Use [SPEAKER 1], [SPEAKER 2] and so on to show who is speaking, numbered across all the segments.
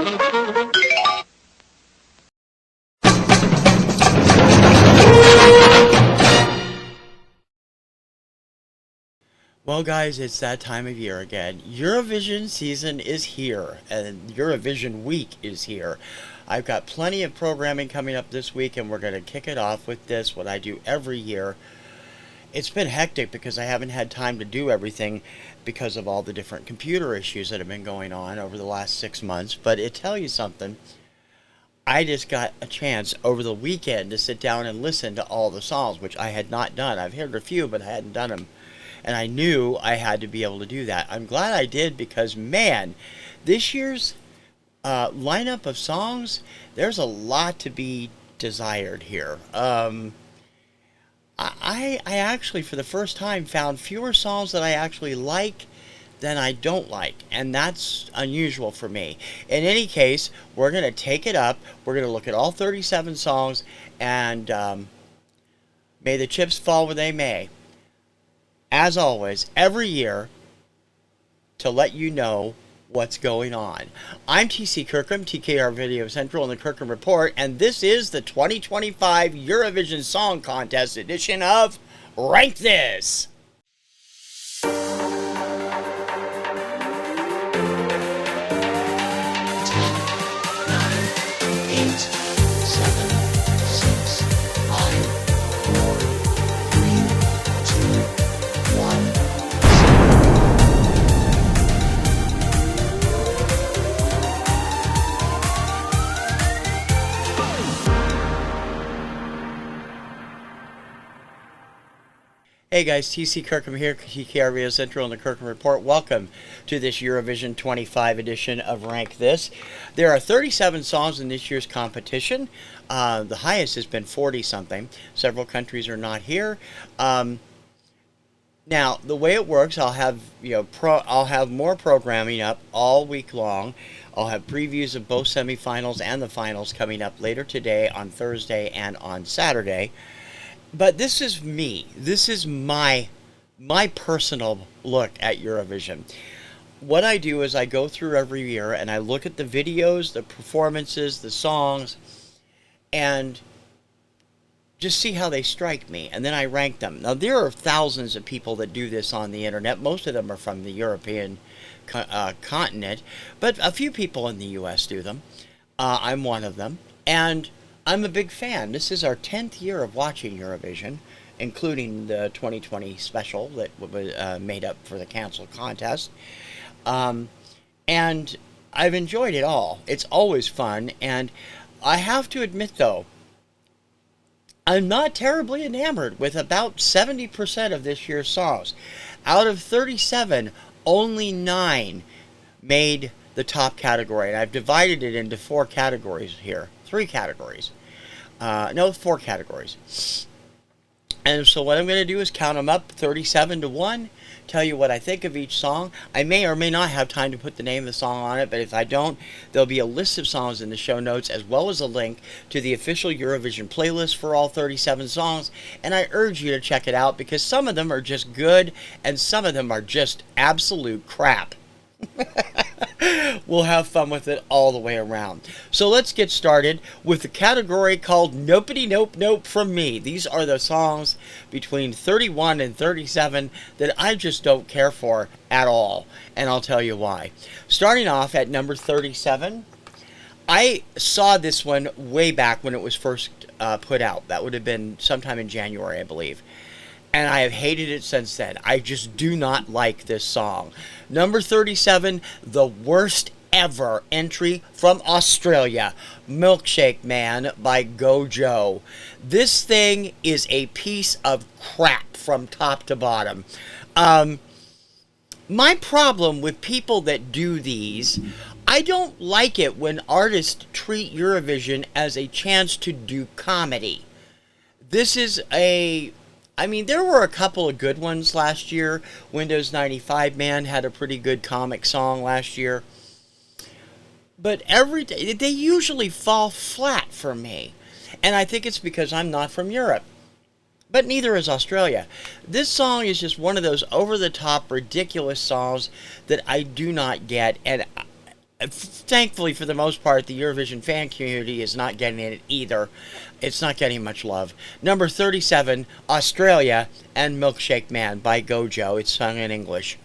[SPEAKER 1] Well, guys, it's that time of year again. Eurovision season is here, and Eurovision week is here. I've got plenty of programming coming up this week, and we're going to kick it off with this, what I do every year. It's been hectic because I haven't had time to do everything because of all the different computer issues that have been going on over the last 6 months. But it tell you something, I just got a chance over the weekend to sit down and listen to all the songs, which I had not done. I've heard a few, but I hadn't done them. And I knew I had to be able to do that. I'm glad I did because, man, this year's lineup of songs, there's a lot to be desired here. I actually, for the first time, found fewer songs that I actually like than I don't like. And that's unusual for me. In any case, we're going to take it up. We're going to look at all 37 songs. And may the chips fall where they may. As always, every year, to let you know what's going on. I'm TC Kirkham, TKR Video Central and the Kirkham Report, and this is the 2025 Eurovision Song Contest edition of Rank This! 9, 8, 7, 6, 5, 4, 3, 2, 1. Hey guys, TC Kirkham here, TKR Video Central and the Kirkham Report. Welcome to this Eurovision 25 edition of Rank This. There are 37 songs in this year's competition. The highest has been 40-something. Several countries are not here. Now, the way it works, I'll have I'll have more programming up all week long. I'll have previews of both semifinals and the finals coming up later today on Thursday and on Saturday. But this is me. This is my personal look at Eurovision. What I do is I go through every year and I look at the videos, the performances, the songs, and just see how they strike me. And then I rank them. Now, there are thousands of people that do this on the internet. Most of them are from the European continent, but a few people in the U.S. do them. I'm one of them. And I'm a big fan. This is our 10th year of watching Eurovision, including the 2020 special that was made up for the canceled contest. And I've enjoyed it all. It's always fun. And I have to admit, though, I'm not terribly enamored with about 70% of this year's songs. Out of 37, only 9 made the top category. And I've divided it into 4 categories here. 3 categories. 4 categories. And so what I'm going to do is count them up 37 to 1, tell you what I think of each song. I may or may not have time to put the name of the song on it, but if I don't, there'll be a list of songs in the show notes as well as a link to the official Eurovision playlist for all 37 songs. And I urge you to check it out because some of them are just good and some of them are just absolute crap. We'll have fun with it all the way around. So let's get started with the category called Nopety Nope Nope from Me. These are the songs between 31 and 37 that I just don't care for at all. And I'll tell you why. Starting off at number 37, I saw this one way back when it was first put out. That would have been sometime in January, I believe. And I have hated it since then. I just do not like this song. Number 37, the worst ever entry from Australia, Milkshake Man by Gojo. This thing is a piece of crap from top to bottom. My problem with people that do these, I don't like it when artists treat Eurovision as a chance to do comedy. This is there were a couple of good ones last year. Windows 95 Man had a pretty good comic song last year. But they usually fall flat for me. And I think it's because I'm not from Europe. But neither is Australia. This song is just one of those over-the-top, ridiculous songs that I do not get. And Thankfully, for the most part, the Eurovision fan community is not getting it either. It's not getting much love. Number 37, Australia, and Milkshake Man by Gojo. It's sung in English.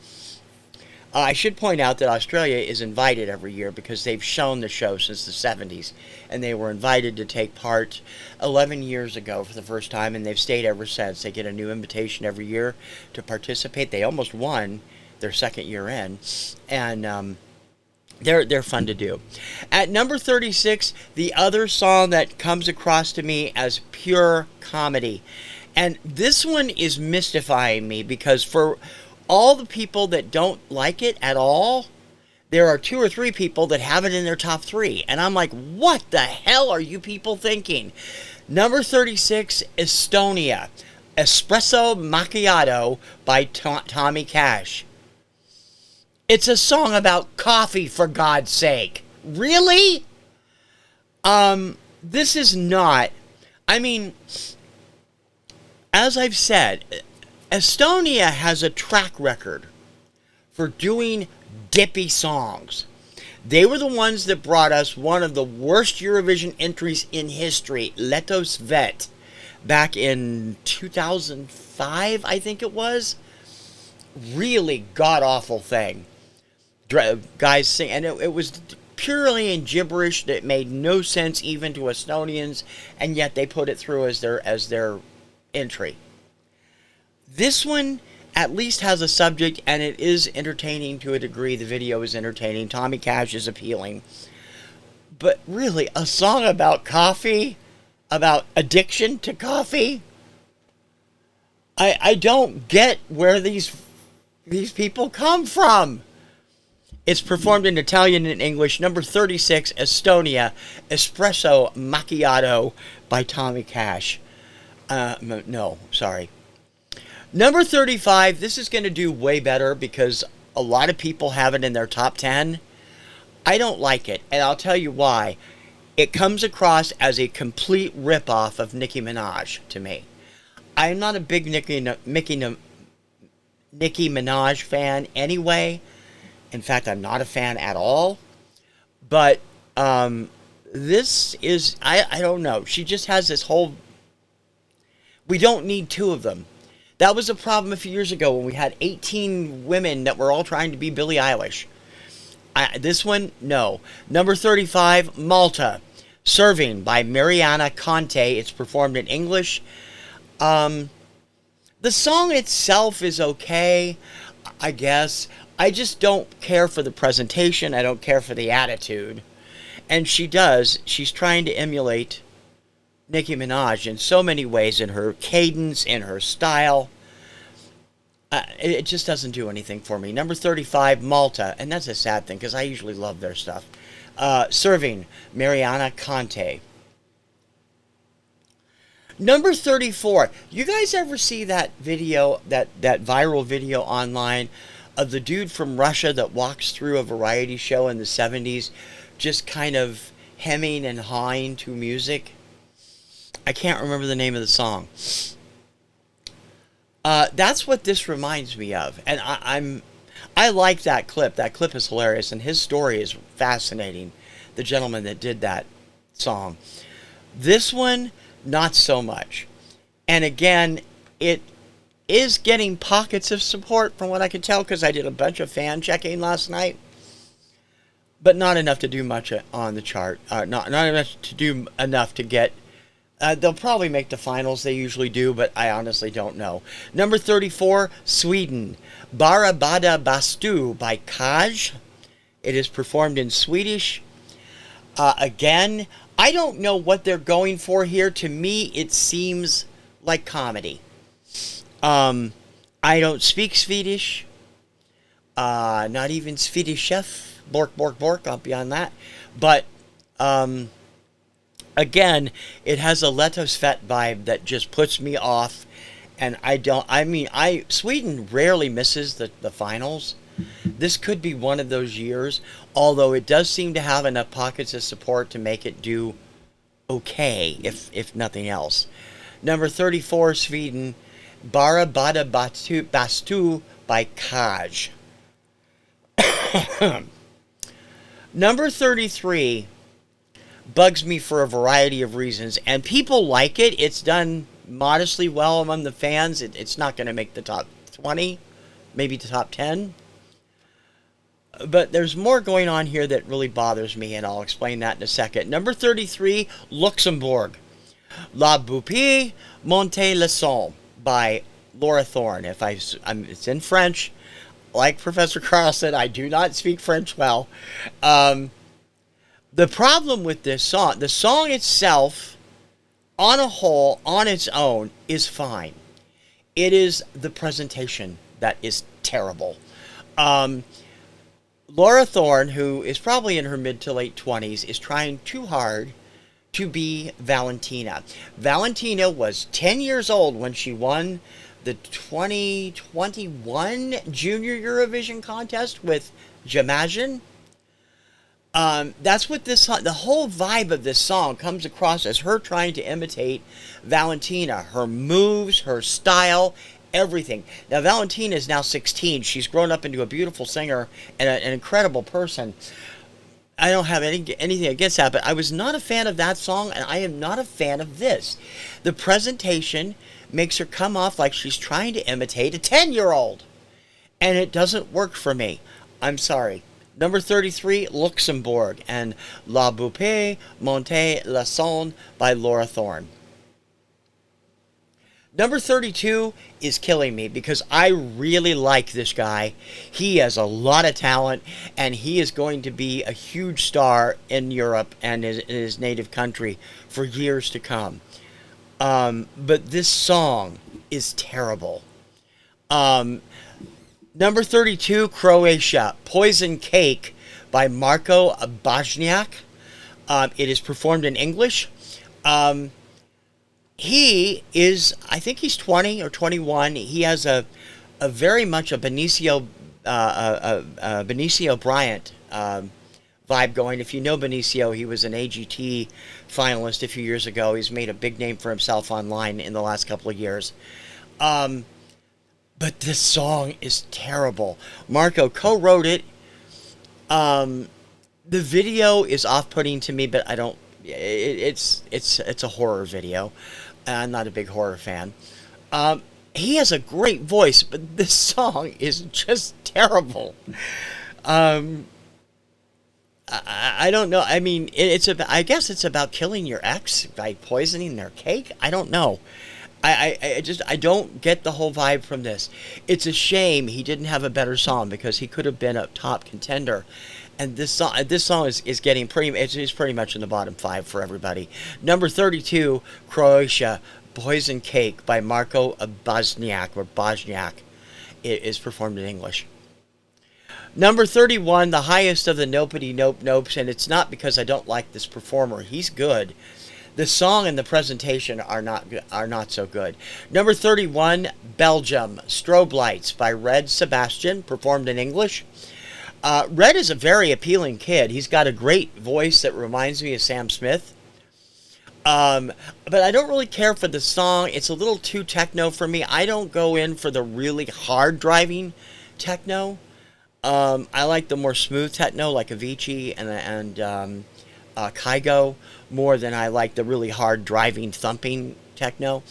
[SPEAKER 1] I should point out that Australia is invited every year because they've shown the show since the 70s, and they were invited to take part 11 years ago for the first time, and they've stayed ever since. They get a new invitation every year to participate. They almost won their second year in, and they're fun to do. At number 36, the other song that comes across to me as pure comedy, and this one is mystifying me because for all the people that don't like it at all, there are 2 or 3 people that have it in their top 3. And I'm like, what the hell are you people thinking? Number 36, Estonia, Espresso Macchiato by Tommy Cash. It's a song about coffee, for God's sake. Really? This is not... I mean, as I've said, Estonia has a track record for doing dippy songs. They were the ones that brought us one of the worst Eurovision entries in history, Letos Vet, back in 2005, I think it was. Really god-awful thing. Guys sing, and it was purely in gibberish that made no sense even to Estonians, and yet they put it through as their entry. This one at least has a subject, and it is entertaining to a degree. The video is entertaining. Tommy Cash is appealing. But really, a song about coffee, about addiction to coffee, I don't get where these people come from. It's performed in Italian and English. Number 36, Estonia, Espresso Macchiato by Tommy Cash. No, sorry. Number 35, this is going to do way better because a lot of people have it in their top 10. I don't like it, and I'll tell you why. It comes across as a complete ripoff of Nicki Minaj to me. I'm not a big Nicki Minaj fan anyway. In fact, I'm not a fan at all. But this is, I don't know. She just has this whole... We don't need 2 of them. That was a problem a few years ago when we had 18 women that were all trying to be Billie Eilish. This one, no. Number 35, Malta, Serving by Mariana Conte. It's performed in English. The song itself is okay, I guess. I just don't care for the presentation. I don't care for the attitude. And she's trying to emulate Nicki Minaj in so many ways, in her cadence, in her style. It just doesn't do anything for me. Number 35, Malta, and that's a sad thing because I usually love their stuff. Serving, Mariana Conte. Number 34, you guys ever see that video, that viral video online of the dude from Russia that walks through a variety show in the 70s just kind of hemming and hawing to music? I can't remember the name of the song. That's what this reminds me of. And I like that clip. That clip is hilarious, and his story is fascinating. The gentleman that did that song. This one, not so much. And again, it is getting pockets of support from what I can tell, because I did a bunch of fan checking last night. But not enough to do much on the chart. Not enough to do enough to get... they'll probably make the finals, they usually do, but I honestly don't know. Number 34, Sweden, Bara Bada Bastu by Kaj. It is performed in Swedish. Again, I don't know what they're going for here. To me, it seems like comedy. I don't speak Swedish. Not even Swedish chef. Bork, bork, bork. I'll be on that. But... again, it has a Letos Fet vibe that just puts me off, and Sweden rarely misses the finals. This could be one of those years, although it does seem to have enough pockets of support to make it do okay, if nothing else. Number 34, Sweden, Bara Bada Bastu by Kaj. Number 33 bugs me for a variety of reasons, and people like it. It's done modestly well among the fans. It's not going to make the top 20, maybe the top 10. But there's more going on here that really bothers me, and I'll explain that in a second. Number 33, Luxembourg. La Boupée Monte le Son by Laura Thorne. It's in French. Like Professor Carlson, I do not speak French well. The problem with this song, the song itself, on a whole, on its own, is fine. It is the presentation that is terrible. Laura Thorne, who is probably in her mid to late 20s, is trying too hard to be Valentina. Valentina was 10 years old when she won the 2021 Junior Eurovision contest with J'imagine. That's what this song, the whole vibe of this song comes across as her trying to imitate Valentina. Her moves, her style, everything. Now, Valentina is now 16. She's grown up into a beautiful singer and an incredible person. I don't have anything against that, but I was not a fan of that song, and I am not a fan of this. The presentation makes her come off like she's trying to imitate a 10-year-old, and it doesn't work for me. I'm sorry. Number 33, Luxembourg, and La Boupée Monte le Son by Laura Thorne. Number 32 is killing me because I really like this guy. He has a lot of talent, and he is going to be a huge star in Europe and in his native country for years to come. But this song is terrible. Number 32, Croatia, Poison Cake by Marko Bošnjak. It is performed in English. He is, I think he's 20 or 21. He has a very much a Benicio Bryant vibe going. If you know Benicio, he was an AGT finalist a few years ago. He's made a big name for himself online in the last couple of years. But this song is terrible. Marko co-wrote it. The video is off-putting to me, but I don't. It's a horror video. I'm not a big horror fan. He has a great voice, but this song is just terrible. I don't know. I mean, I guess it's about killing your ex by poisoning their cake. I don't know. I don't get the whole vibe from this. It's a shame he didn't have a better song because he could have been a top contender. And this song is getting it's pretty much in the bottom 5 for everybody. Number 32, Croatia, Poison Cake by Marko Bošnjak. It is performed in English. Number 31, the highest of the nopety nopes, and it's not because I don't like this performer. He's good. The song and the presentation are not so good. Number 31, Belgium, Strobe Lights by Sebastian, performed in English. Red is a very appealing kid. He's got a great voice that reminds me of Sam Smith. But I don't really care for the song. It's a little too techno for me. I don't go in for the really hard driving techno. I like the more smooth techno like Avicii and Kygo more than I like the really hard driving thumping techno.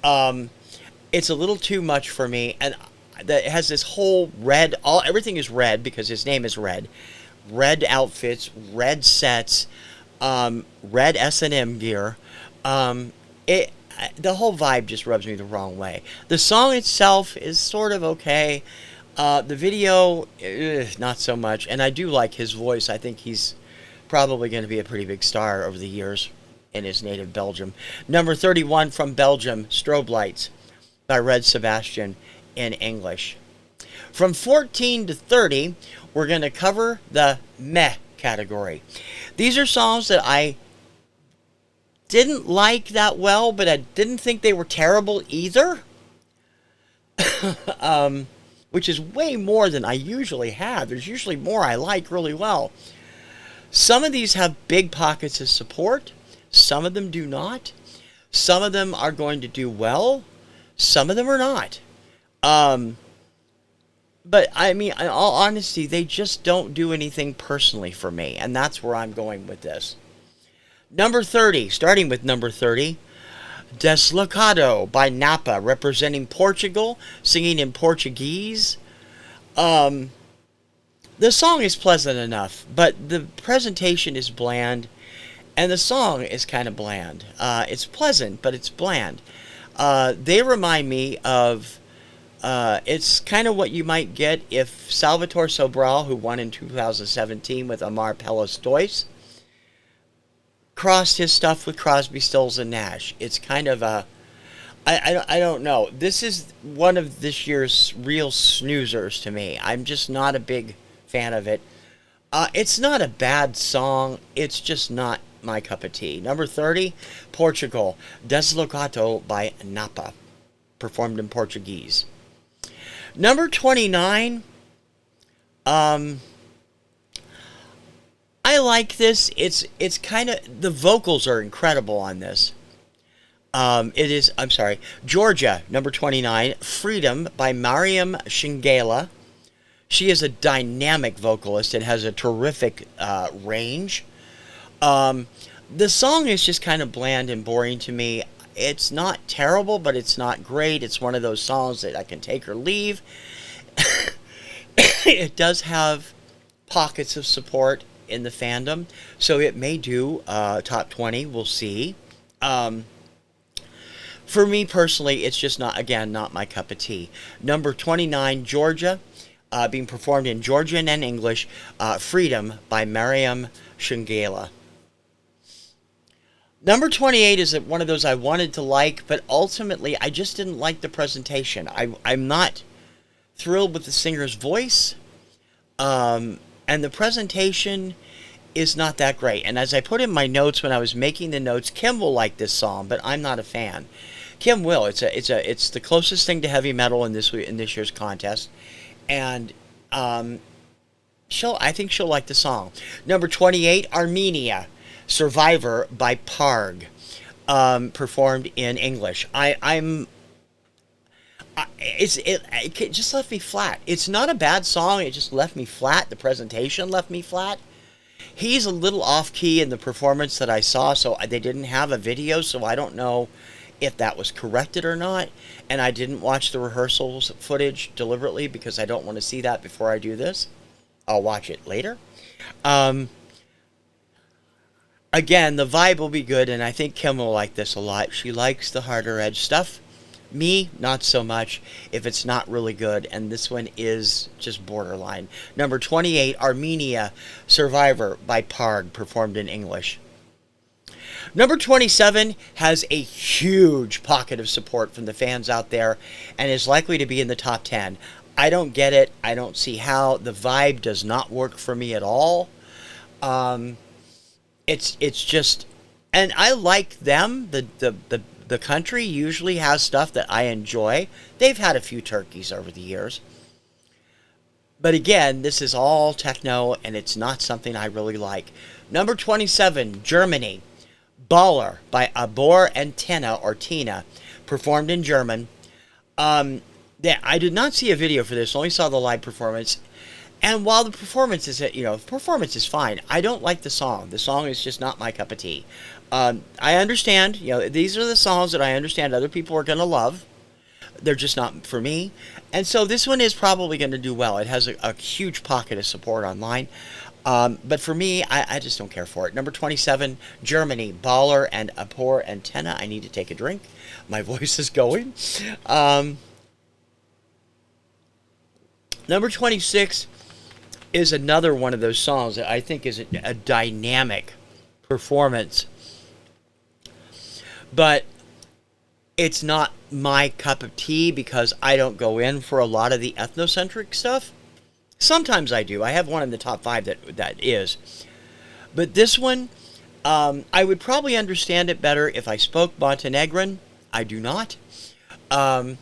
[SPEAKER 1] It's a little too much for me, and that has this whole red, everything is red because his name is Red. Red outfits, red sets, red S&M gear. The whole vibe just rubs me the wrong way. The song itself is sort of okay. The video, not so much. And I do like his voice. I think he's probably going to be a pretty big star over the years in his native Belgium. Number 31 from Belgium, Strobe Lights by Sebastian in English. From 14 to 30, we're going to cover the meh category. These are songs that I didn't like that well, but I didn't think they were terrible either. Which is way more than I usually have. There's usually more I like really well. Some of these have big pockets of support. Some of them do not. Some of them are going to do well. Some of them are not. But I mean, in all honesty, they just don't do anything personally for me, and that's where I'm going with this. Number 30, starting with number 30, Deslocado by Napa, representing Portugal, singing in Portuguese. Um, the song is pleasant enough, but the presentation is bland, and the song is kind of bland. It's pleasant, but it's bland. They remind me of. It's kind of what you might get if Salvatore Sobral, who won in 2017 with Amar Pelos Dois, crossed his stuff with Crosby, Stills, and Nash. It's kind of a... I don't know. This is one of this year's real snoozers to me. I'm just not a big fan of it. It's not a bad song. It's just not my cup of tea. Number 30, Portugal, Deslocato by Napa, performed in Portuguese. Number 29, I like this. It's kind of, the vocals are incredible on this. I'm sorry, Georgia, number 29, Freedom by Mariam Shingela. She is a dynamic vocalist and has a terrific range. The song is just kind of bland and boring to me. It's not terrible, but it's not great. It's one of those songs that I can take or leave. It does have pockets of support in the fandom, so it may do top 20. We'll see. For me personally, it's just not, again, not my cup of tea. Number 29, Georgia, being performed in Georgian and English, Freedom by Mariam Shingela. Number 28 is one of those I wanted to like, but ultimately I just didn't like the presentation. I'm not thrilled with the singer's voice, and the presentation is not that great. And as I put in my notes when I was making the notes, Kim will like this song, but I'm not a fan. Kim will. It's the closest thing to heavy metal in this year's contest, and I think she'll like the song. Number 28, Armenia, Survivor by Parg, performed in English. It just left me flat. It's not a bad song. It just left me flat. The presentation left me flat. He's a little off key in the performance that I saw, so they didn't have a video, so I don't know if that was corrected or not. And I didn't watch the rehearsals footage deliberately because I don't want to see that before I do this. I'll watch it later. Again, the vibe will be good, and I think Kim will like this a lot. She likes the harder edge stuff. Me, not so much if it's not really good, and this one is just borderline. Number 28, Armenia, Survivor by Parg, performed in English. Number 27 has a huge pocket of support from the fans out there and is likely to be in the top 10. I don't get it. I don't see how. The vibe does not work for me at all. It's just, and I like them. The country usually has stuff that I enjoy. They've had a few turkeys over the years. But again, this is all techno, and it's not something I really like. Number 27, Germany, Baller by Abor and Tina, or Tina, performed in German. I did not see a video for this, only saw the live performance. And while the performance is fine, I don't like the song. The song is just not my cup of tea. I understand, these are the songs that I understand other people are going to love. They're just not for me. And so this one is probably going to do well. It has a huge pocket of support online. But for me, I just don't care for it. Number 27, Germany, Baller and Abor and Tina. I need to take a drink. My voice is going. Number 26 is another one of those songs that I think is a dynamic performance. But it's not my cup of tea because I don't go in for a lot of the ethnocentric stuff. Sometimes I do. I have one in the top 5 that is. But this one, I would probably understand it better if I spoke Montenegrin. I do not. From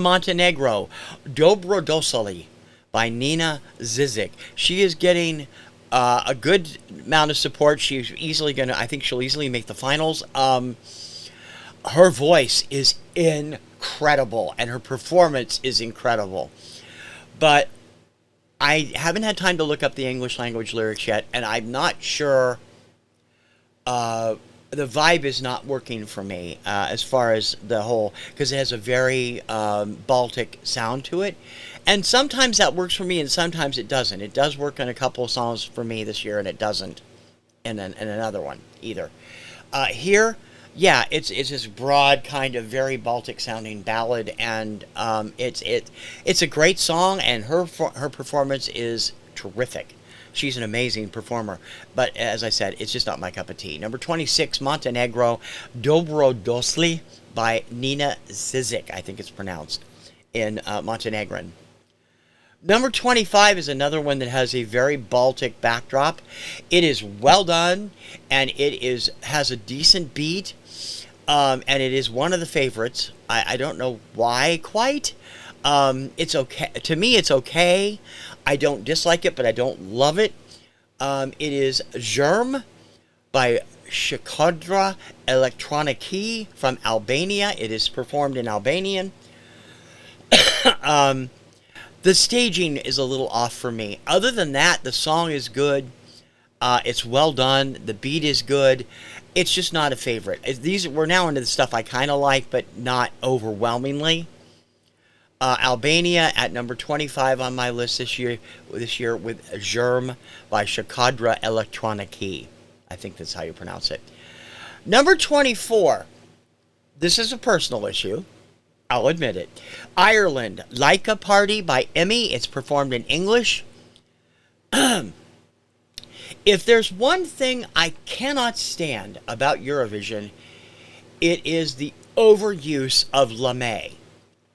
[SPEAKER 1] Montenegro, Dobrodosali by Nina Zizic. She is getting a good amount of support. She's easily I think she'll easily make the finals. Her voice is incredible, and her performance is incredible. But I haven't had time to look up the English language lyrics yet, and I'm not sure. The vibe is not working for me as far as the whole, because it has a very Baltic sound to it. And sometimes that works for me, and sometimes it doesn't. It does work in a couple of songs for me this year, and it doesn't in another one either. Here, yeah, it's this broad kind of very Baltic sounding ballad, and it's a great song, and her performance is terrific. She's an amazing performer, but as I said, it's just not my cup of tea. Number 26, Montenegro, Dobrodosli by Nina Zizic, I think it's pronounced, in Montenegrin. Number 25 is another one that has a very Baltic backdrop. It is well done, and it has a decent beat, and it is one of the favorites. I don't know why quite. It's okay. To me, it's okay. I don't dislike it, but I don't love it. It is Zjerm by Shkodra Elektronike from Albania. It is performed in Albanian. The staging is a little off for me. Other than that, the song is good. It's well done. The beat is good. It's just not a favorite. We're now into the stuff I kind of like, but not overwhelmingly. Albania at number 25 on my list this year with Zjerm by Shkodra Elektronike. I think that's how you pronounce it. Number 24. This is a personal issue. I'll admit it. Ireland, Like a Party by Emmy. It's performed in English. If there's one thing I cannot stand about Eurovision, it is the overuse of lame.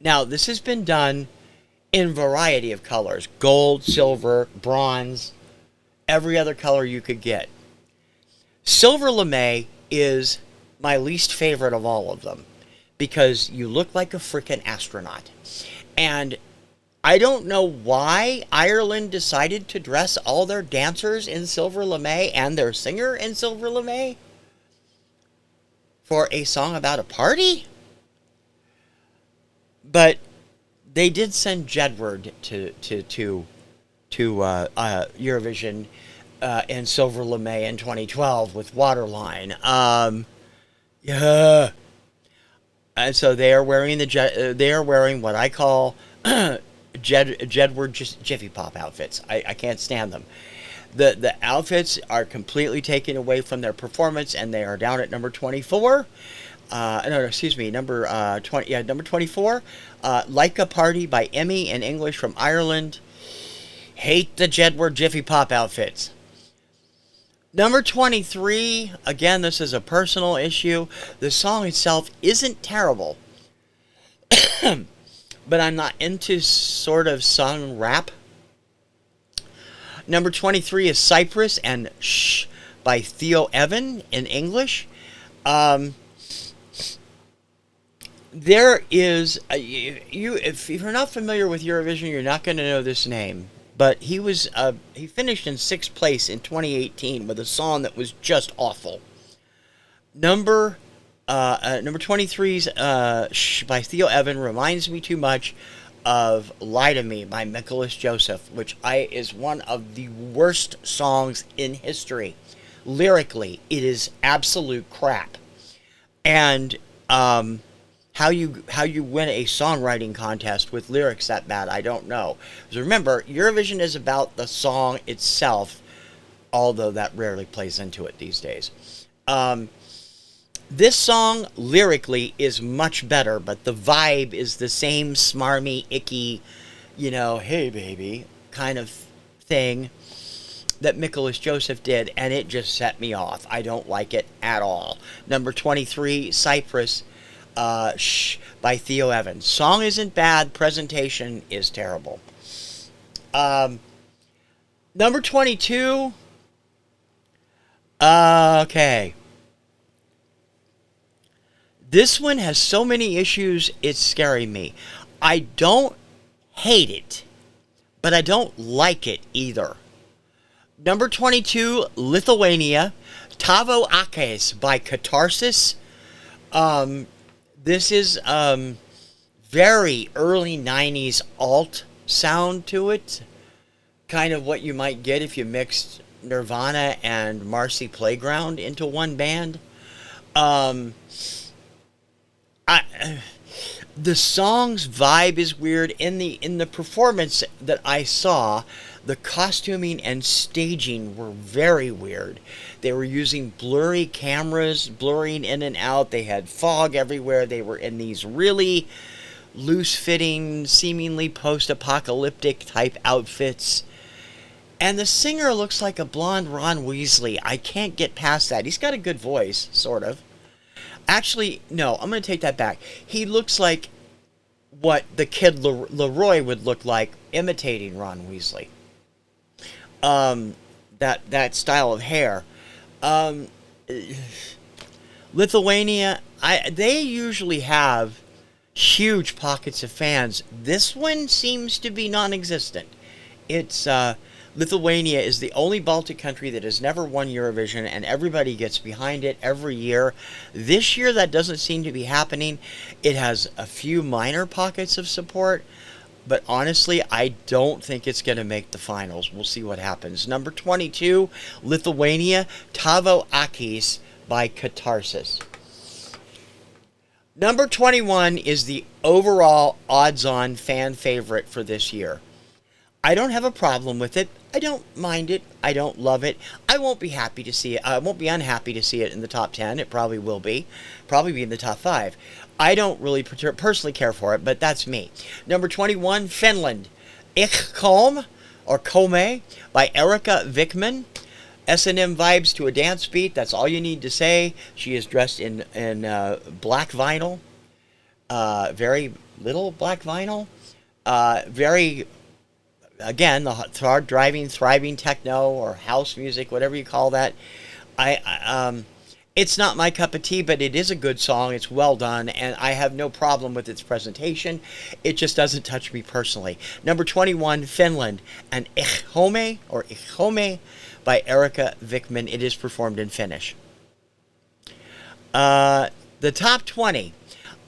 [SPEAKER 1] Now, this has been done in a variety of colors. Gold, silver, bronze, every other color you could get. Silver lame is my least favorite of all of them because you look like a freaking astronaut. And I don't know why Ireland decided to dress all their dancers in silver lame and their singer in silver lame for a song about a party. But they did send Jedward to Eurovision in silver lame in 2012 with Waterline. Yeah, and so they are wearing what I call Jedward Jiffy Pop outfits. I can't stand them. The outfits are completely taken away from their performance, and they are down at number 24. Number 20. Yeah, number 24. Like a Party by Emmy in English from Ireland. Hate the Jedward Jiffy Pop outfits. Number 23. Again, this is a personal issue. The song itself isn't terrible, but I'm not into sort of sung rap. Number 23 is Cyprus and Shh by Theo in English. There is if you're not familiar with Eurovision, you're not going to know this name. But he finished in 6th place in 2018 with a song that was just awful. Number 23's Shh by Theo reminds me too much of Lie to Me by Nicholas Joseph, which is one of the worst songs in history. Lyrically, it is absolute crap. And how you win a songwriting contest with lyrics that bad, I don't know. Because remember, Eurovision is about the song itself, although that rarely plays into it these days. This song, lyrically, is much better, but the vibe is the same smarmy, icky, hey baby, kind of thing that Nicholas Joseph did, and it just set me off. I don't like it at all. Number 23, Cyprus, Shh by Theo. Song isn't bad, presentation is terrible. Number 22, okay. This one has so many issues, it's scaring me. I don't hate it, but I don't like it either. Number 22, Lithuania, Tavo Akes by Catharsis. This is very early 90s alt sound to it, kind of what you might get if you mixed Nirvana and Marcy Playground into one band. Um, the song's vibe is weird. In the performance that I saw, the costuming and staging were very weird. They were using blurry cameras, blurring in and out. They had fog everywhere. They were in these really loose-fitting, seemingly post-apocalyptic type outfits. And the singer looks like a blonde Ron Weasley. I can't get past that. He's got a good voice, sort of. Actually, no, I'm going to take that back. He looks like what the kid Leroy would look like imitating Ron Weasley. That style of hair. Lithuania, they usually have huge pockets of fans. This one seems to be non-existent. It's Lithuania is the only Baltic country that has never won Eurovision, and everybody gets behind it every year. This year, that doesn't seem to be happening. It has a few minor pockets of support, but honestly, I don't think it's going to make the finals. We'll see what happens. Number 22, Lithuania, Tavo Akis by Catharsis. Number 21 is the overall odds-on fan favorite for this year. I don't have a problem with it. I don't mind it. I don't love it. I won't be happy to see it. I won't be unhappy to see it in the top 10. It probably will be. Probably be in the top 5. I don't really personally care for it, but that's me. Number 21, Finland. Ich Komme, or KOMME, by Erika Vikman. S&M vibes to a dance beat. That's all you need to say. She is dressed in black vinyl. Very little black vinyl. Very... Again, the hard driving, thriving techno or house music, whatever you call that. It's not my cup of tea, but it is a good song. It's well done, and I have no problem with its presentation. It just doesn't touch me personally. Number 21, Finland, and Ich Komme, or Ich Komme, by Erika Vikman. It is performed in Finnish. The top 20.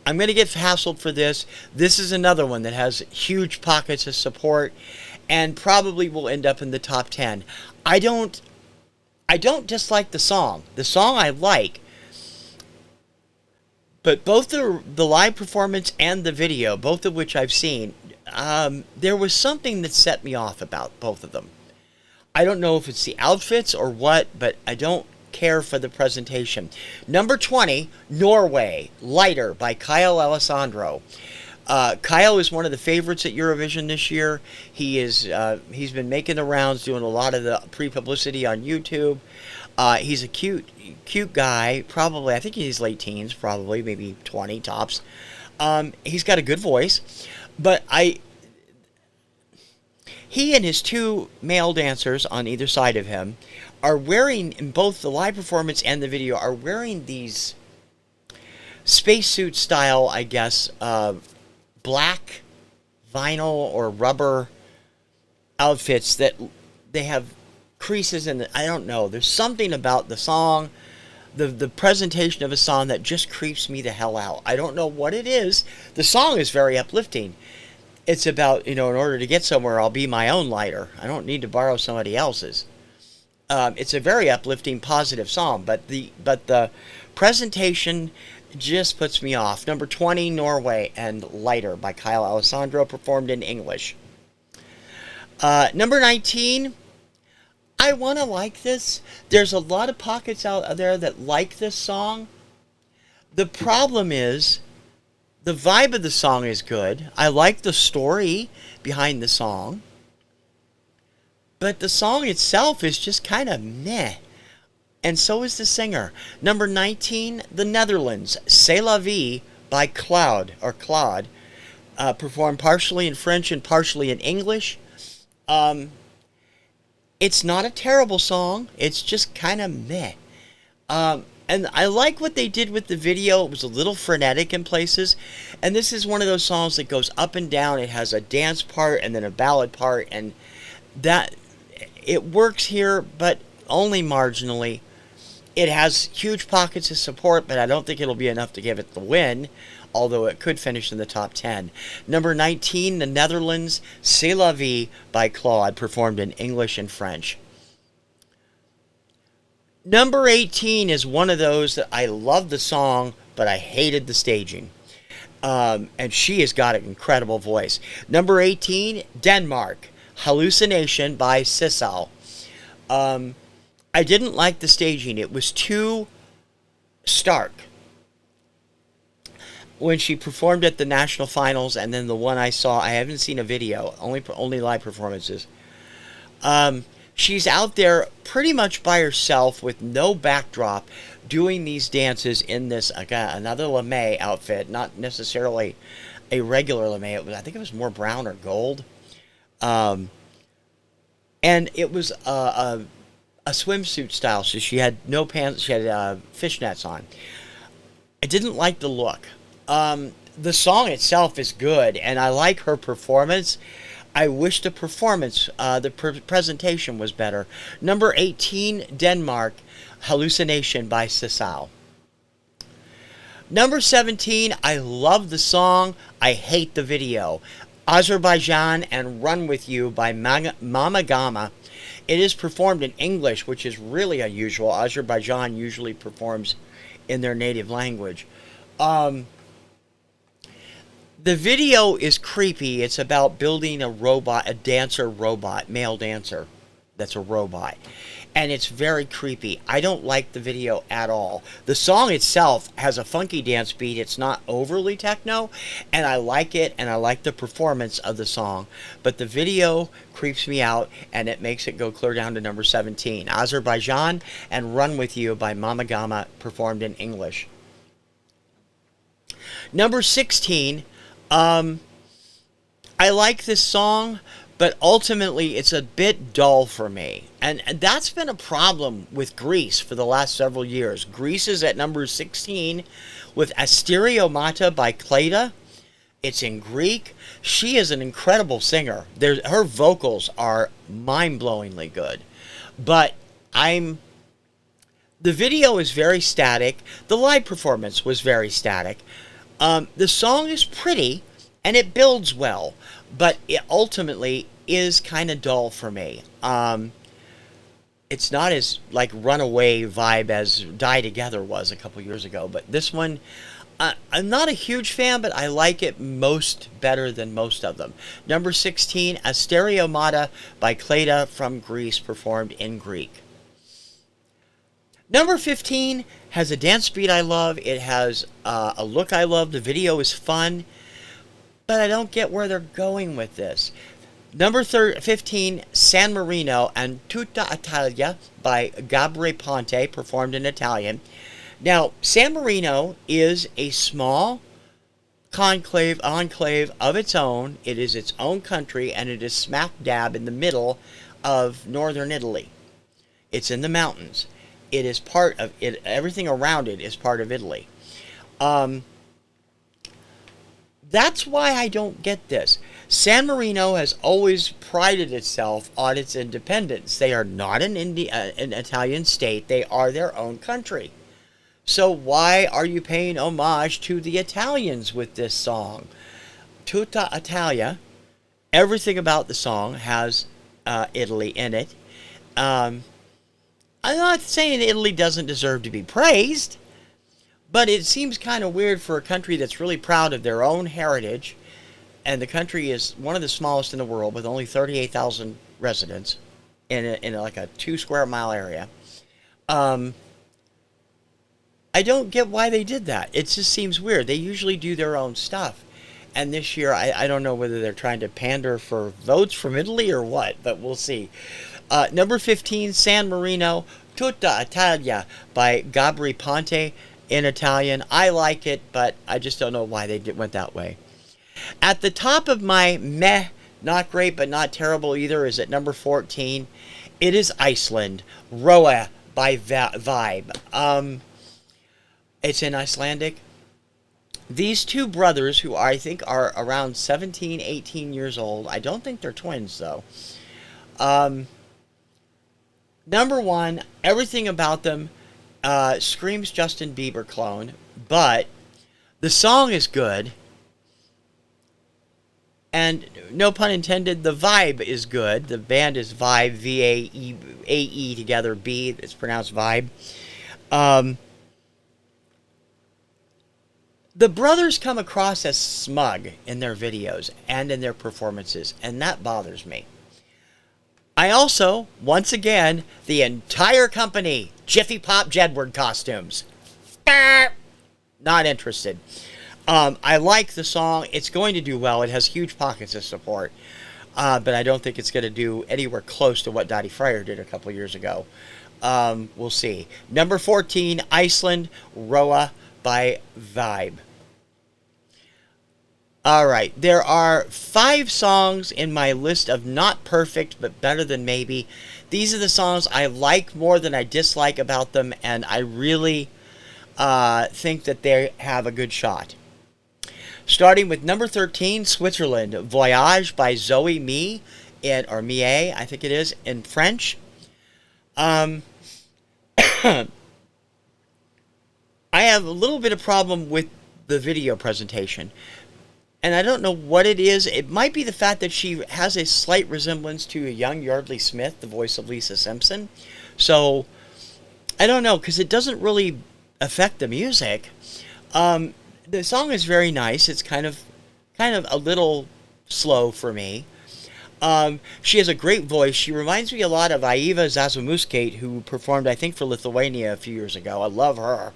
[SPEAKER 1] I'm going to get hassled for this. This is another one that has huge pockets of support, and probably will end up in the top 10. I don't dislike the song. The song I like, but both the live performance and the video, both of which I've seen, there was something that set me off about both of them. I don't know if it's the outfits or what, but I don't care for the presentation. Number 20, Norway, Lighter by Kyle Alessandro. Kyle is one of the favorites at Eurovision this year. He's been making the rounds, doing a lot of the pre-publicity on YouTube. He's a cute guy. Probably, I think he's late teens, probably maybe 20 tops. He's got a good voice, but he and his two male dancers on either side of him are wearing, in both the live performance and the video, are wearing these spacesuit style, I guess, black vinyl or rubber outfits that they have creases in. I don't know. There's something about the song, the presentation of a song that just creeps me the hell out. I don't know what it is. The song is very uplifting. It's about, in order to get somewhere, I'll be my own lighter. I don't need to borrow somebody else's. It's a very uplifting, positive song, but the presentation just puts me off. Number 20, Norway, and Lighter by Kyle Alessandro, performed in English. Number 19, I want to like this. There's a lot of pockets out there that like this song. The problem is, the vibe of the song is good. I like the story behind the song. But the song itself is just kind of meh. And so is the singer. Number 19, the Netherlands, C'est la vie by Claude, performed partially in French and partially in English. It's not a terrible song. It's just kind of meh. And I like what they did with the video. It was a little frenetic in places. And this is one of those songs that goes up and down. It has a dance part and then a ballad part. And that, it works here, but only marginally. It has huge pockets of support, but I don't think it'll be enough to give it the win. although it could finish in the top 10. Number 19, the Netherlands, C'est la vie by Claude, performed in English and French. Number 18 is one of those that I love the song, but I hated the staging. And she has got an incredible voice. Number 18, Denmark, Hallucination by Sissal. I didn't like the staging. It was too stark. When she performed at the national finals, and then the one I saw, I haven't seen a video, only live performances. She's out there pretty much by herself with no backdrop, doing these dances in this, another lame outfit, not necessarily a regular lame. I think it was more brown or gold. And it was a swimsuit style, so she had no pants, she had fishnets on. I didn't like the look. The song itself is good, and I like her performance. I wish the performance, the presentation was better. Number 18, Denmark, Hallucination by Sissal. Number 17, I love the song, I hate the video. Azerbaijan and Run With You by Mamagama. It is performed in English, which is really unusual. Azerbaijan usually performs in their native language. The video is creepy. It's about building a robot, a dancer robot, male dancer that's a robot. And it's very creepy. I don't like the video at all. The song itself has a funky dance beat. It's not overly techno, and I like it, and I like the performance of the song. But the video creeps me out, and it makes it go clear down to number 17. Azerbaijan and Run With You by Mamagama, performed in English. Number 16, I like this song, but ultimately it's a bit dull for me. And that's been a problem with Greece for the last several years. Greece is at number 16 with Asteriomata by Kleda. It's in Greek. She is an incredible singer. Her vocals are mind-blowingly good. But the video is very static. The live performance was very static. The song is pretty, and it builds well, but it ultimately is kind of dull for me. It's not as, like, runaway vibe as Die Together was a couple years ago, but this one, I'm not a huge fan, but I like it better than most of them. Number 16, Asteriomata by Kleda from Greece, performed in Greek. Number 15 has a dance beat I love. It has a look I love. The video is fun, but I don't get where they're going with this. Number 15, San Marino and Tutta Italia by Gabri Ponte, performed in Italian. Now, San Marino is a small enclave of its own. It is its own country, and it is smack dab in the middle of northern Italy. It's in the mountains. It is part of it. Everything around it is part of Italy. That's why I don't get this. San Marino has always prided itself on its independence. They are not an Italian state. They are their own country. So why are you paying homage to the Italians with this song? Tutta Italia, everything about the song has Italy in it. I'm not saying Italy doesn't deserve to be praised, but it seems kind of weird for a country that's really proud of their own heritage, and the country is one of the smallest in the world with only 38,000 residents in like a 2 square mile area. I don't get why they did that. It just seems weird. They usually do their own stuff. And this year, I don't know whether they're trying to pander for votes from Italy or what, but we'll see. Number 15, San Marino, Tutta Italia by Gabri Ponte in Italian. I like it, but I just don't know why they went that way. At the top of my meh, not great but not terrible either, is at number 14. It is Iceland, Roa by Vibe. It's in Icelandic. These two brothers, who I think are around 17, 18 years old, I don't think they're twins though. Number one, everything about them screams Justin Bieber clone, but The song is good. And no pun intended, the vibe is good. The band is Vibe, V-A-E together, B. It's pronounced Vibe. The brothers come across as smug in their videos and in their performances, and that bothers me. I also, once again, the entire company, Jiffy Pop Jedward costumes. Not interested. I like the song. It's going to do well. It has huge pockets of support. But I don't think it's going to do anywhere close to what Dottie Fryer did a couple years ago. We'll see. Number 14, Iceland, Roa by Vibe. All right. There are 5 songs in my list of not perfect, but better than maybe. These are the songs I like more than I dislike about them, and I really think that they have a good shot. Starting with number 13, Switzerland, Voyage by Zoe Mie, or Mie, I think it is, in French. I have a little bit of problem with the video presentation. And I don't know what it is. It might be the fact that she has a slight resemblance to a young Yardley Smith, the voice of Lisa Simpson. So, I don't know, because it doesn't really affect the music. The song is very nice. It's kind of a little slow for me. She has a great voice. She reminds me a lot of Aiva Zazamuskate, who performed, I think, for Lithuania a few years ago. I love her.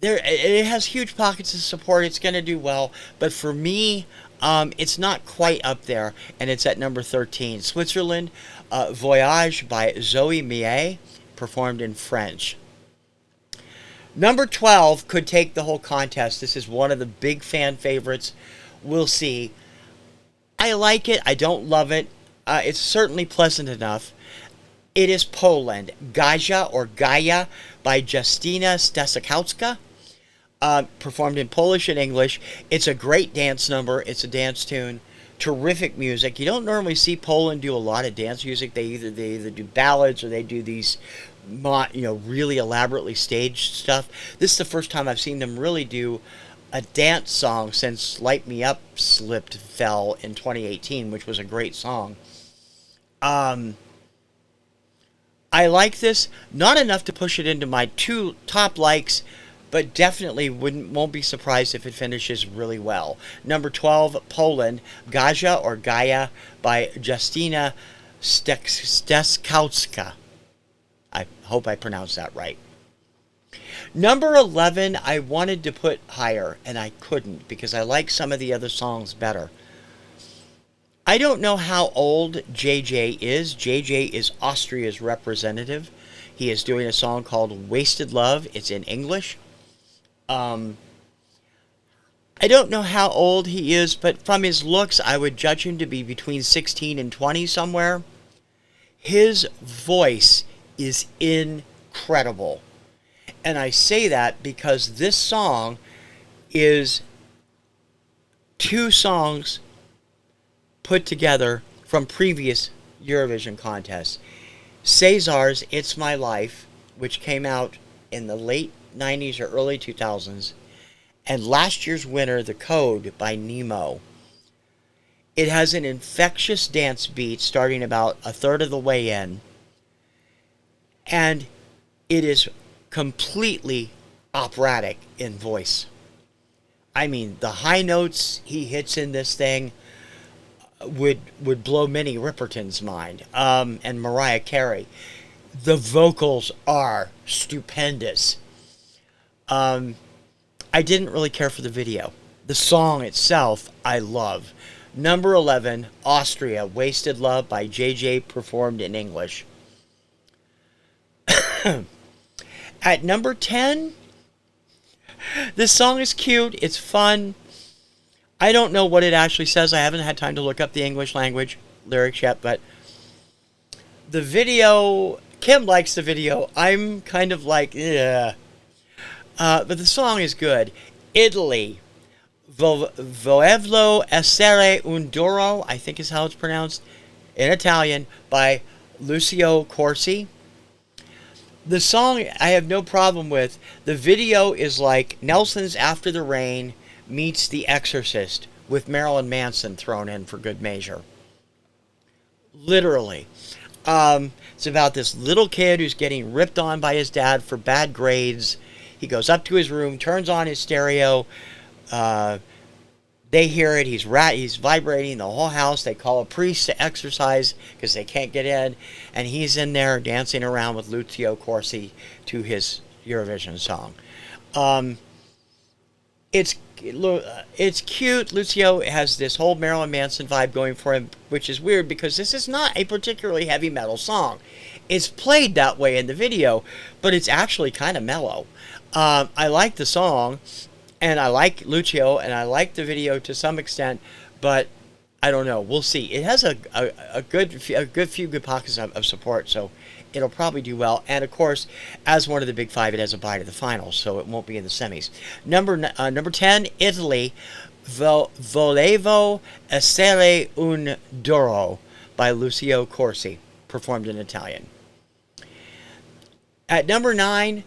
[SPEAKER 1] It has huge pockets of support. It's going to do well. But for me, it's not quite up there, and it's at number 13. Switzerland, Voyage by Zoe Mie, performed in French. Number 12 could take the whole contest. This is one of the big fan favorites. We'll see. I like it. I don't love it. It's certainly pleasant enough. It is Poland. Gaja or Gaia by Justyna Stasiakowska. Performed in Polish and English. It's a great dance number. It's a dance tune. Terrific music. You don't normally see Poland do a lot of dance music. They either do ballads or they do these really elaborately staged stuff. This is the first time I've seen them really do a dance song since Light Me Up fell in 2018, which was a great song. I like this. Not enough to push it into my 2 top likes, but definitely won't be surprised if it finishes really well. Number 12, Poland, Gaja or Gaia by Justyna Stasiakowska. I hope I pronounced that right. Number 11, I wanted to put higher, and I couldn't because I like some of the other songs better. I don't know how old JJ is. JJ is Austria's representative. He is doing a song called Wasted Love. It's in English. I don't know how old he is, but from his looks, I would judge him to be between 16 and 20 somewhere. His voice is incredible. And I say that because this song is 2 songs put together from previous Eurovision contests. Cesar's It's My Life, which came out in the late 90s or early 2000s, and last year's winner, The Code by Nemo. It has an infectious dance beat starting about a third of the way in, and it is completely operatic in voice. I mean, the high notes he hits in this thing would blow Minnie Riperton's mind, and Mariah Carey. The vocals are stupendous. I didn't really care for the video. The song itself, I love. Number 11, Austria, Wasted Love by JJ, performed in English. At number 10, this song is cute. It's fun. I don't know what it actually says. I haven't had time to look up the English language lyrics yet, but the video, Kim likes the video. I'm kind of like, yeah. But the song is good. Italy, Volevo essere un duro, I think is how it's pronounced, in Italian, by Lucio Corsi. The song I have no problem with. The video is like Nelson's After the Rain meets The Exorcist with Marilyn Manson thrown in for good measure. Literally. It's about this little kid who's getting ripped on by his dad for bad grades. He goes up to his room, turns on his stereo. They hear it. He's vibrating the whole house. They call a priest to exorcise because they can't get in. And he's in there dancing around with Lucio Corsi to his Eurovision song. It's cute. Lucio has this whole Marilyn Manson vibe going for him, which is weird because this is not a particularly heavy metal song. It's played that way in the video, but it's actually kind of mellow. I like the song. And I like Lucio, and I like the video to some extent, but I don't know. We'll see. It has a good few good pockets of support, so it'll probably do well. And of course, as one of the big five, it has a bye to the finals, so it won't be in the semis. Number 10, Italy, Volevo essere un duro by Lucio Corsi, performed in Italian. At number 9,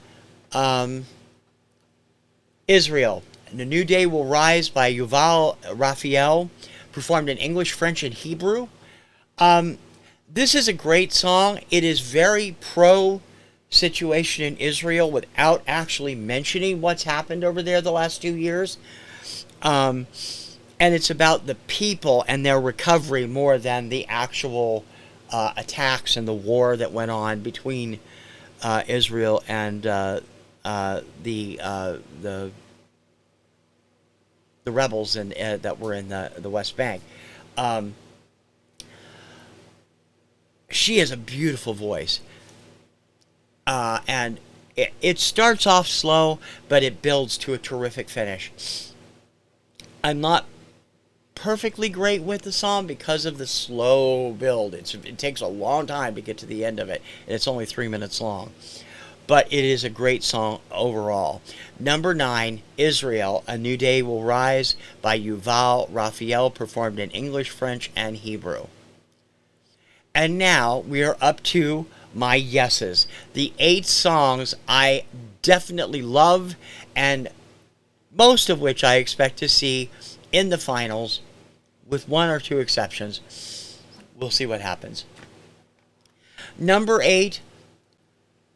[SPEAKER 1] Israel, The New Day Will Rise by Yuval Raphael, performed in English, French, and Hebrew. This is a great song. It is very pro-situation in Israel without actually mentioning what's happened over there the last 2 years. And it's about the people and their recovery more than the actual attacks and the war that went on between Israel and the rebels that were in the West Bank. She has a beautiful voice. And it starts off slow, but it builds to a terrific finish. I'm not perfectly great with the song because of the slow build. It takes a long time to get to the end of it, and it's only 3 minutes long. But it is a great song overall. Number 9, Israel, A New Day Will Rise by Yuval Raphael, performed in English, French, and Hebrew. And now we are up to my yeses. The 8 songs I definitely love, and most of which I expect to see in the finals, with 1 or 2 exceptions. We'll see what happens. Number 8,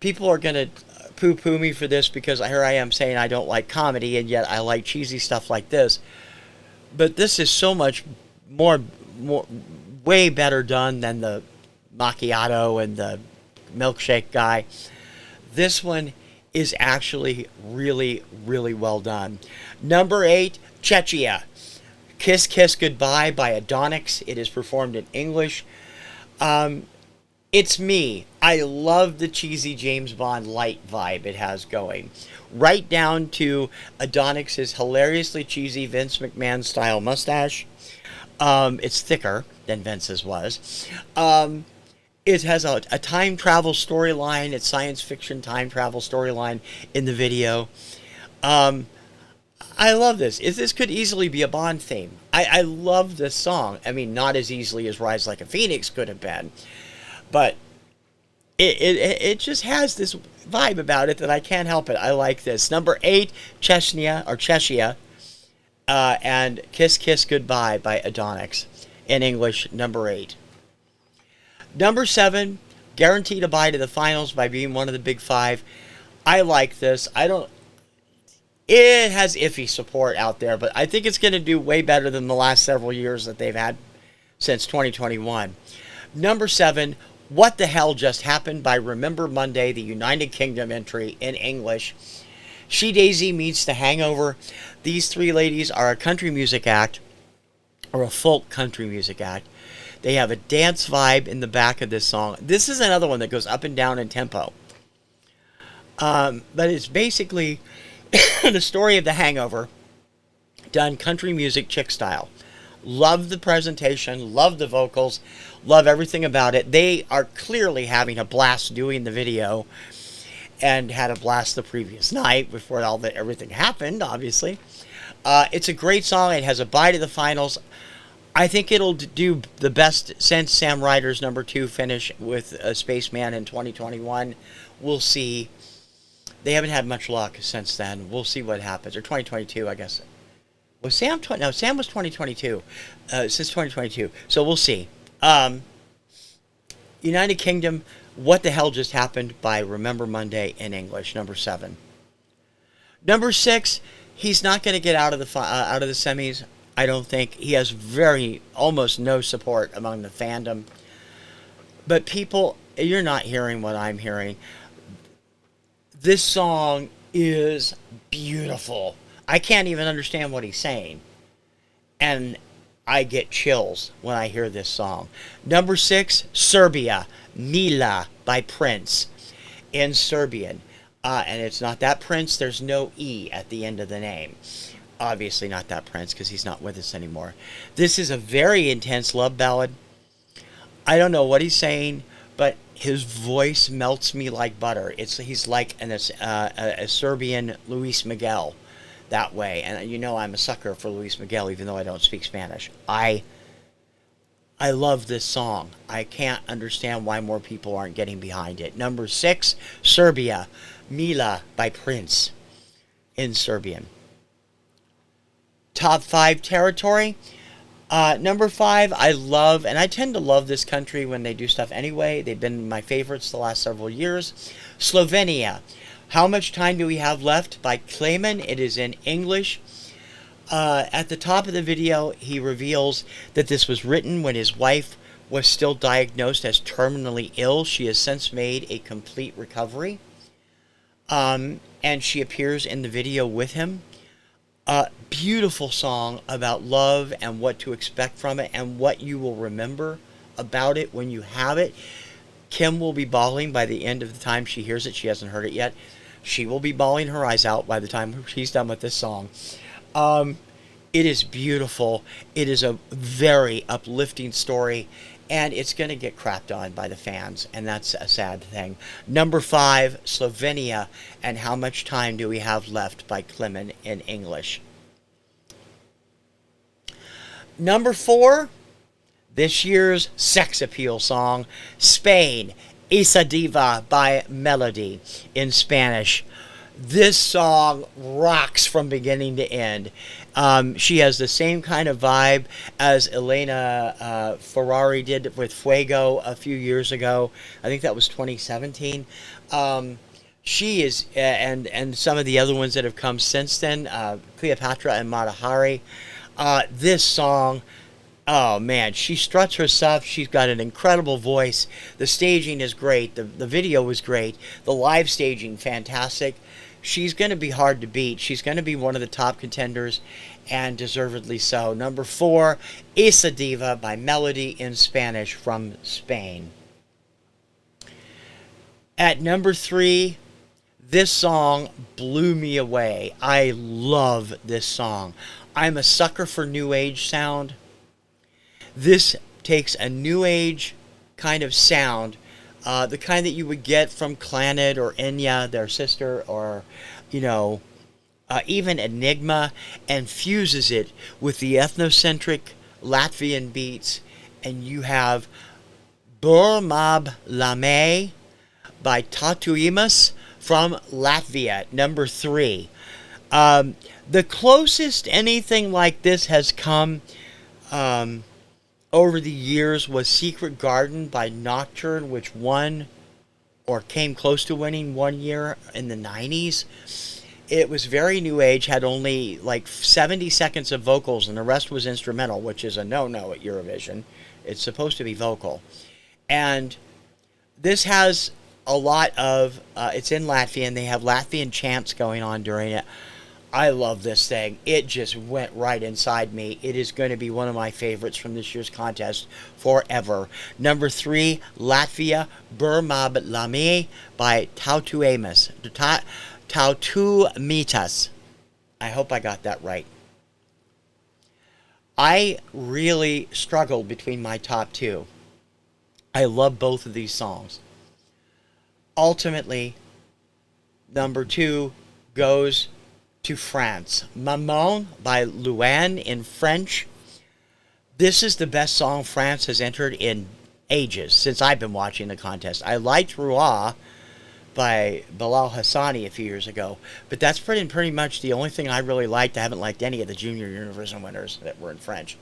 [SPEAKER 1] people are going to poo-poo me for this because here I am saying I don't like comedy, and yet I like cheesy stuff like this. But this is so much more way better done than the Macchiato and the Milkshake guy. This one is actually really, really well done. Number 8, Czechia, Kiss Kiss Goodbye by ADONXS. It is performed in English. It's me. I love the cheesy James Bond light vibe it has going. Right down to ADONXS's hilariously cheesy Vince McMahon style mustache. It's thicker than Vince's was. It has a time travel storyline. It's science fiction time travel storyline in the video. I love this. This could easily be a Bond theme. I love this song. I mean, not as easily as Rise Like a Phoenix could have been. But it just has this vibe about it that I can't help it. I like this. Number 8, Czechia, and Kiss Kiss Goodbye by ADONXS. In English, number 8. Number 7, Guaranteed a Bye to the Finals by being one of the big 5. I like this. It has iffy support out there, but I think it's going to do way better than the last several years that they've had since 2021. Number 7, What the Hell Just Happened by Remember Monday, the United Kingdom entry in English. She Daisy meets The Hangover. These 3 ladies are a country music act, or a folk country music act. They have a dance vibe in the back of this song. This is another one that goes up and down in tempo. But it's basically the story of The Hangover done country music chick style. Love the presentation, love the vocals, love everything about it. They are clearly having a blast doing the video, and had a blast the previous night before everything happened, obviously. It's a great song. It has a bye to the finals. I think it'll do the best since Sam Ryder's number 2 finish with a Spaceman in 2021. We'll see. They haven't had much luck since then. We'll see what happens. Or 2022, I guess. Was Sam No, Sam was 2022. Since 2022. So we'll see. United Kingdom, What the Hell Just Happened by Remember Monday in English, number 7. Number 6, he's not going to get out of the semis. I don't think. He has almost no support among the fandom. But people, you're not hearing what I'm hearing. This song is beautiful. I can't even understand what he's saying. And I get chills when I hear this song. Number 6, Serbia, Mila by Prince in Serbian. And it's not that Prince. There's no E at the end of the name. Obviously not that Prince because he's not with us anymore. This is a very intense love ballad. I don't know what he's saying, but his voice melts me like butter. He's like a Serbian Luis Miguel that way. And you know I'm a sucker for Luis Miguel even though I don't speak Spanish. I love this song. I can't understand why more people aren't getting behind it. Number 6, Serbia, Mila by Prince in Serbian. Top 5 territory. Number 5, I love, and I tend to love this country when they do stuff anyway. They've been my favorites the last several years. Slovenia. How Much Time Do We Have Left by Klemen. It is in English. At the top of the video, he reveals that this was written when his wife was still diagnosed as terminally ill. She has since made a complete recovery. And she appears in the video with him. Beautiful song about love and what to expect from it and what you will remember about it when you have it. Kim will be bawling by the end of the time she hears it. She hasn't heard it yet. She will be bawling her eyes out by the time she's done with this song. It is beautiful. It is a very uplifting story, and it's going to get crapped on by the fans, and that's a sad thing. Number 5, Slovenia, and How Much Time Do We Have Left by Klemen in English. Number 4, this year's sex appeal song, Spain, Esa Diva by Melody in Spanish. This song rocks from beginning to end. She has the same kind of vibe as Elena Ferrari did with Fuego a few years ago. I think that was 2017. She is, and some of the other ones that have come since then, Cleopatra and Mata Hari. This song, oh man, she struts her stuff. She's got an incredible voice. The staging is great. The video was great. The live staging, fantastic. She's going to be hard to beat. She's going to be one of the top contenders, and deservedly so. Number 4, Esa Diva by Melody in Spanish from Spain. At number 3, this song blew me away. I love this song. I'm a sucker for new age sound. This takes a new age kind of sound, the kind that you would get from Clannad or Enya, their sister, or, even Enigma, and fuses it with the ethnocentric Latvian beats, and you have Burmab Lame by Tatuimas from Latvia, number 3. The closest anything like this has come over the years was Secret Garden by Nocturne, which won or came close to winning one year in the 90s. It was very new age, had only like 70 seconds of vocals, and the rest was instrumental, which is a no-no at Eurovision. It's supposed to be vocal. And this has a lot of, it's in Latvian. They have Latvian chants going on during it. I love this thing. It just went right inside me. It is going to be one of my favorites from this year's contest forever. Number 3, Latvia, Burmab Lame by Tautuemas. Tautumitas. I hope I got that right. I really struggled between my top 2. I love both of these songs. Ultimately, number 2 goes to France. Maman by Luan in French. This is the best song France has entered in ages, since I've been watching the contest. I liked Roi by Bilal Hassani a few years ago, but that's pretty much the only thing I really liked. I haven't liked any of the Junior Eurovision winners that were in French.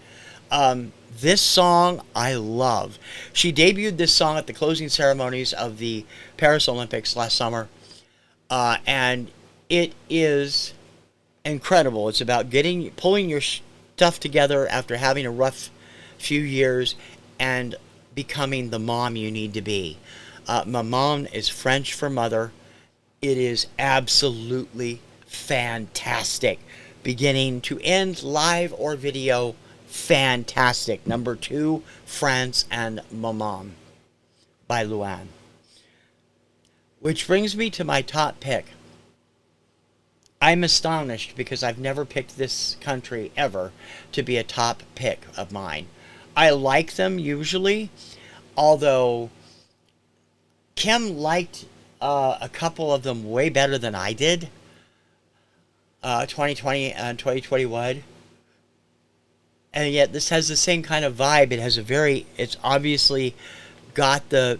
[SPEAKER 1] This song I love. She debuted this song at the closing ceremonies of the Paris Olympics last summer, and it is incredible. It's about pulling your stuff together after having a rough few years and becoming the mom you need to be. Maman is French for mother. It is absolutely fantastic. Beginning to end, live or video, fantastic. Number 2, France and Maman by Luan. Which brings me to my top pick. I'm astonished because I've never picked this country ever to be a top pick of mine. I like them usually, although Kim liked a couple of them way better than I did. 2020 and 2021. And yet this has the same kind of vibe. It's obviously got the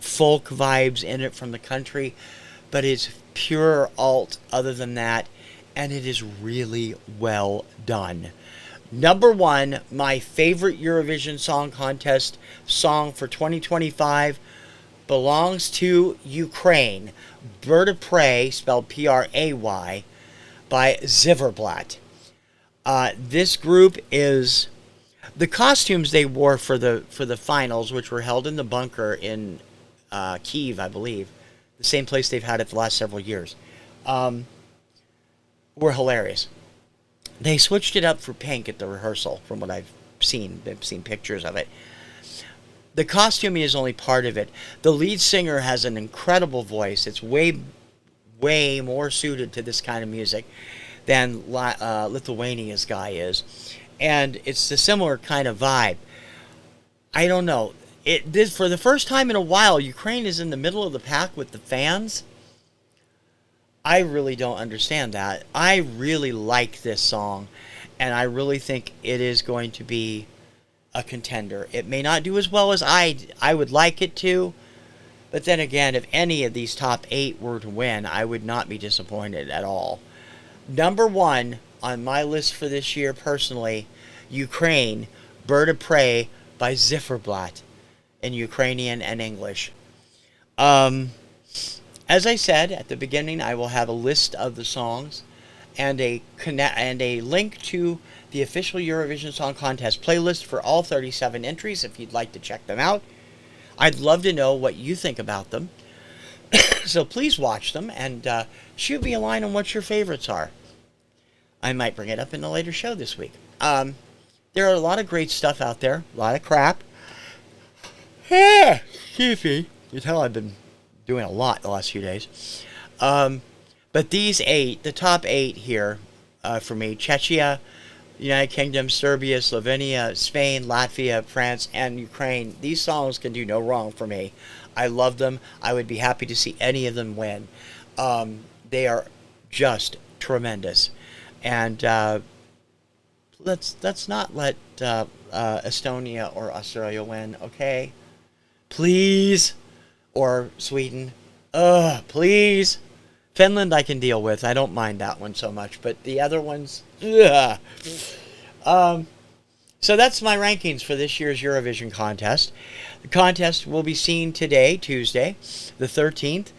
[SPEAKER 1] folk vibes in it from the country, but it's pure alt other than that, and it is really well done. Number 1, my favorite Eurovision Song Contest song for 2025 belongs to Ukraine, Bird of Prey, spelled Pray, by Zjerm. This group is the costumes they wore for the finals, which were held in the bunker in Kyiv, I believe, the same place they've had it the last several years, were hilarious. They switched it up for pink at the rehearsal, from what I've seen. I've seen pictures of it. The costuming is only part of it. The lead singer has an incredible voice. It's way more suited to this kind of music than Lithuania's guy is. And it's a similar kind of vibe. I don't know. For the first time in a while, Ukraine is in the middle of the pack with the fans. I really don't understand that. I really like this song, and I really think it is going to be a contender. It may not do as well as I would like it to, but then again, if any of these top 8 were to win, I would not be disappointed at all. Number 1 on my list for this year, personally, Ukraine, Bird of Prey by Zjerm in Ukrainian and English. As I said at the beginning, I will have a list of the songs and a link to the official Eurovision Song Contest playlist for all 37 entries if you'd like to check them out. I'd love to know what you think about them. So please watch them and shoot me a line on what your favorites are. I might bring it up in a later show this week. There are a lot of great stuff out there. A lot of crap. Excuse me. You tell I've been doing a lot the last few days. But these 8, the top 8 here for me, Czechia, United Kingdom, Serbia, Slovenia, Spain, Latvia, France, and Ukraine. These songs can do no wrong for me. I love them. I would be happy to see any of them win. They are just tremendous. And let's not let Estonia or Austria win, okay? Please. Or Sweden. Please. Finland I can deal with. I don't mind that one so much. But the other ones, ugh. So that's my rankings for this year's Eurovision contest. The contest will be seen today, Tuesday, the 13th,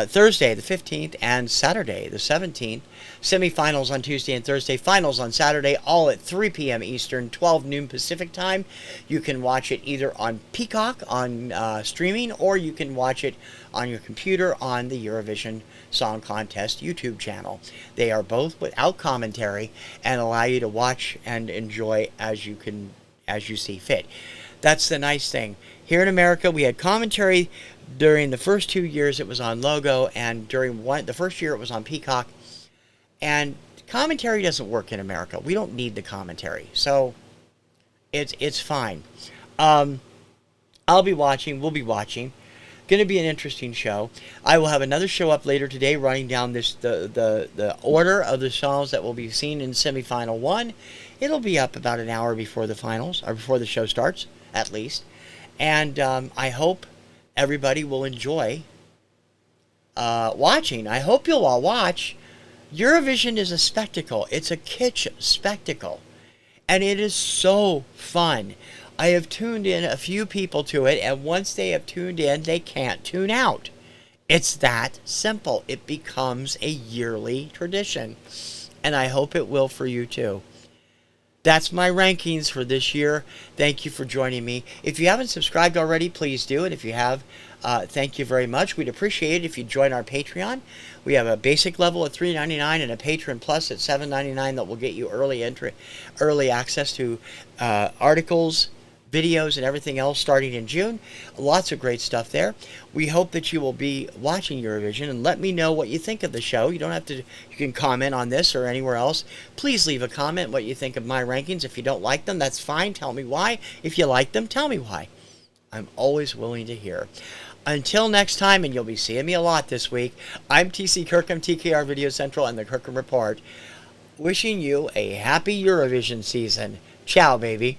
[SPEAKER 1] Thursday, the 15th, and Saturday, the 17th. Semifinals on Tuesday and Thursday, finals on Saturday, all at 3 p.m. Eastern, 12 noon Pacific time. You can watch it either on Peacock on streaming, or you can watch it on your computer on the Eurovision Song Contest YouTube channel. They are both without commentary and allow you to watch and enjoy as you see fit. That's the nice thing. Here in America, we had commentary during the first 2 years. It was on Logo, and during the first year it was on Peacock. And commentary doesn't work in America. We don't need the commentary, so it's fine. We'll be watching Going to be an interesting show. I will have another show up later today running down the order of the songs that will be seen in semifinal 1. It'll be up about an hour before the finals, or before the show starts, at least. And I hope everybody will enjoy watching. I hope you'll all watch. Eurovision is a spectacle. It's a kitsch spectacle. And it is so fun. I have tuned in a few people to it, and once they have tuned in, they can't tune out. It's that simple. It becomes a yearly tradition. And I hope it will for you too. That's my rankings for this year. Thank you for joining me. If you haven't subscribed already, please do it. If you have, thank you very much. We'd appreciate it if you join our Patreon. We have a basic level at $3.99 and a Patron Plus at $7.99 that will get you early access to articles, videos, and everything else starting in June. Lots of great stuff there. We hope that you will be watching Eurovision, and let me know what you think of the show. You don't have to, you can comment on this or anywhere else. Please leave a comment what you think of my rankings. If you don't like them, that's fine. Tell me why. If you like them, tell me why. I'm always willing to hear. Until next time, and you'll be seeing me a lot this week, I'm TC Kirkham, TKR Video Central, and the Kirkham Report, wishing you a happy Eurovision season. Ciao, baby.